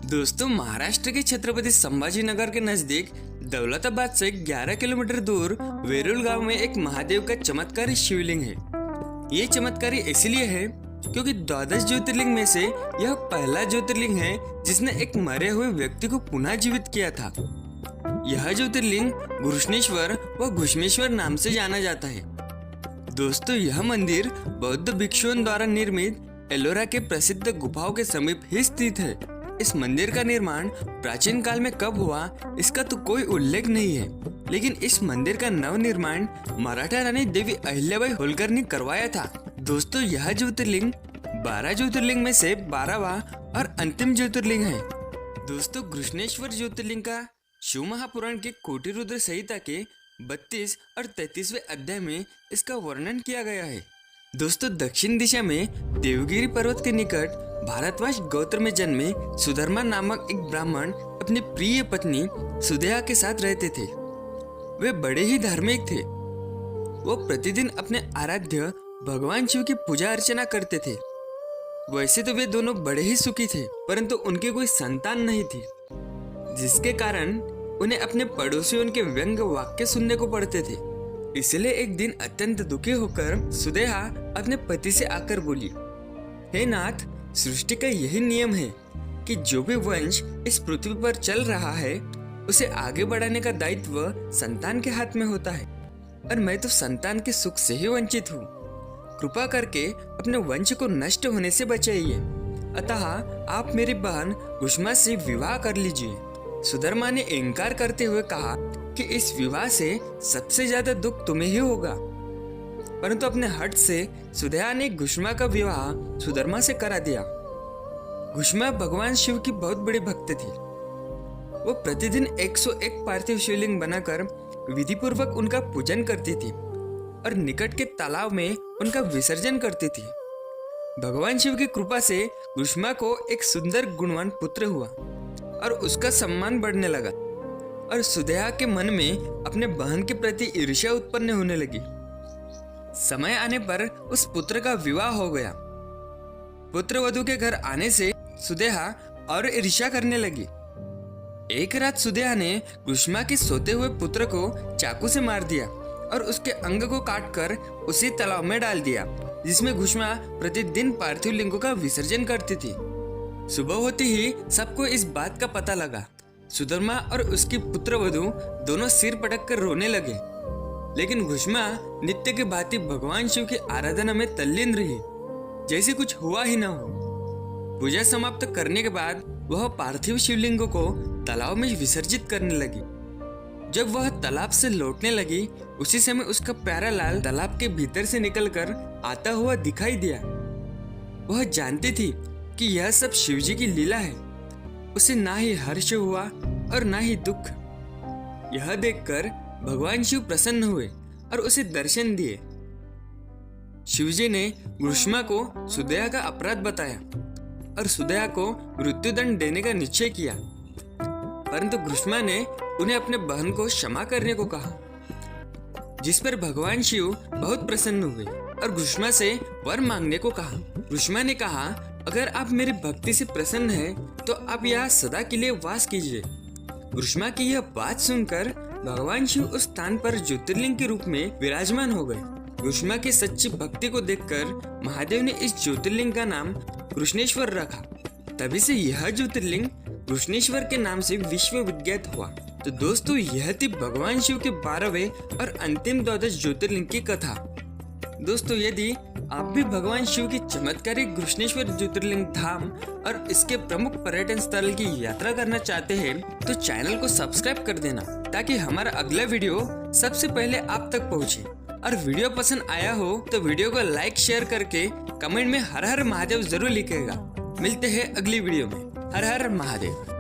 दोस्तों, महाराष्ट्र के छत्रपति संभाजीनगर के नजदीक दौलताबाद से 11 किलोमीटर दूर वेरुल गांव में एक महादेव का चमत्कारी शिवलिंग है। ये चमत्कारी इसलिए है क्योंकि 12 ज्योतिर्लिंग में से यह पहला ज्योतिर्लिंग है जिसने एक मरे हुए व्यक्ति को पुनः जीवित किया था। यह ज्योतिर्लिंग घृष्णेश्वर व घुष्मेश्वर नाम से जाना जाता है। दोस्तों, यह मंदिर बौद्ध भिक्षुओं द्वारा निर्मित एलोरा के प्रसिद्ध गुफाओं के समीप ही स्थित है। इस मंदिर का निर्माण प्राचीन काल में कब हुआ इसका तो कोई उल्लेख नहीं है, लेकिन इस मंदिर का नवनिर्माण मराठा रानी देवी अहिल्याबाई होलकर ने करवाया था। दोस्तों, यह ज्योतिर्लिंग 12 ज्योतिर्लिंग में से 12वां और अंतिम ज्योतिर्लिंग है। दोस्तों, घृष्णेश्वर ज्योतिर्लिंग का शिव महापुराण के कोटि रुद्र संहिता के 32 और 33वें अध्याय में इसका वर्णन किया गया है। दोस्तों, दक्षिण दिशा में देवगिरी पर्वत के निकट भारतवंश गोत्र में जन्मे सुधर्मा नामक एक ब्राह्मण अपनी प्रिय पत्नी सुदेहा के साथ रहते थे। वे बड़े ही धार्मिक थे। वो प्रतिदिन अपने आराध्य भगवान शिव की पूजा अर्चना करते थे। वैसे तो वे दोनों बड़े ही सुखी थे, परंतु उनकी कोई संतान नहीं थी, जिसके कारण उन्हें अपने पड़ोसियों के व्यंग वाक्य सुनने को पड़ते थे। इसलिए एक दिन अत्यंत दुखी होकर सुदेहा अपने पति से आकर बोली, हे नाथ, सृष्टि का यही नियम है कि जो भी वंश इस पृथ्वी पर चल रहा है उसे आगे बढ़ाने का दायित्व संतान के हाथ में होता है, और मैं तो संतान के सुख से ही वंचित हूँ। कृपा करके अपने वंश को नष्ट होने से बचाइए। अतः आप मेरी बहन घुष्मा से विवाह कर लीजिए। सुधर्मा ने इनकार करते हुए कहा कि इस विवाह से सबसे ज्यादा दुख तुम्हें ही होगा, परंतु अपने हट से सुदेहा ने घुष्मा का विवाह सुधर्मा से करा दिया। घुष्मा भगवान शिव की बहुत बड़ी भक्त थी। वो प्रतिदिन 101 पार्थिव शिवलिंग बनाकर विधि पूर्वक उनका पूजन करती थी और निकट के तालाब में उनका विसर्जन करती थी। भगवान शिव की कृपा से घुष्मा को एक सुंदर गुणवान पुत्र हुआ और उसका सम्मान बढ़ने लगा, और सुदेहा के मन में अपने बहन के प्रति ईर्ष्या उत्पन्न होने लगी। समय आने पर उस पुत्र का विवाह हो गया। पुत्र वधू के घर आने से सुदेहा और ईर्ष्या करने लगी। एक रात सुदेहा ने घुष्मा के सोते हुए पुत्र को चाकू से मार दिया और उसके अंग को काटकर उसी तालाब में डाल दिया जिसमें घुष्मा प्रतिदिन पार्थिव लिंगों का विसर्जन करती थी। सुबह होते ही सबको इस बात का पता लगा। सुधर्मा और उसकी पुत्र वधू दोनों सिर पटक कर रोने लगे, लेकिन घुष्मा नित्य के भांति भगवान शिव की आराधना में तल्लीन रही, जैसे कुछ हुआ ही न हो। पूजा समाप्त करने के बाद वह पार्थिव शिवलिंगों को तालाब में विसर्जित करने लगी। जब वह तालाब से लौटने लगी, उसी समय उसका प्यारा लाल तालाब के भीतर से निकलकर आता हुआ दिखाई दिया। वह जानती थी कि यह सब शिवजी की लीला है। उसे ना ही हर्ष हुआ और ना ही दुख। यह देखकर भगवान शिव प्रसन्न हुए और उसे दर्शन दिए। शिवजी ने घुष्मा को सुदेहा का अपराध बताया और सुदेहा को मृत्युदंड देने का निश्चय किया, परंतु घुष्मा ने उन्हें अपने बहन को क्षमा करने को कहा, जिस पर भगवान शिव बहुत प्रसन्न हुए और घुष्मा से वर मांगने को कहा। घुष्मा ने कहा, अगर आप मेरी भक्ति से प्रसन्न हैं, तो आप यहाँ सदा के लिए वास कीजिए। घुष्मा की यह बात सुनकर भगवान शिव उस स्थान पर ज्योतिर्लिंग के रूप में विराजमान हो गए। घुष्मा की सच्ची भक्ति को देखकर महादेव ने इस ज्योतिर्लिंग का नाम घृष्णेश्वर रखा। तभी से यह ज्योतिर्लिंग घृष्णेश्वर के नाम से विश्व विख्यात हुआ। तो दोस्तों, यह थी भगवान शिव के 12वें और अंतिम 12 ज्योतिर्लिंग की कथा। दोस्तों, यदि आप भी भगवान शिव की चमत्कारी घृष्णेश्वर ज्योतिर्लिंग धाम और इसके प्रमुख पर्यटन स्थल की यात्रा करना चाहते हैं, तो चैनल को सब्सक्राइब कर देना ताकि हमारा अगला वीडियो सबसे पहले आप तक पहुंचे। और वीडियो पसंद आया हो तो वीडियो को लाइक शेयर करके कमेंट में हर हर महादेव जरूर लिखेगा। मिलते हैं अगली वीडियो में। हर हर महादेव।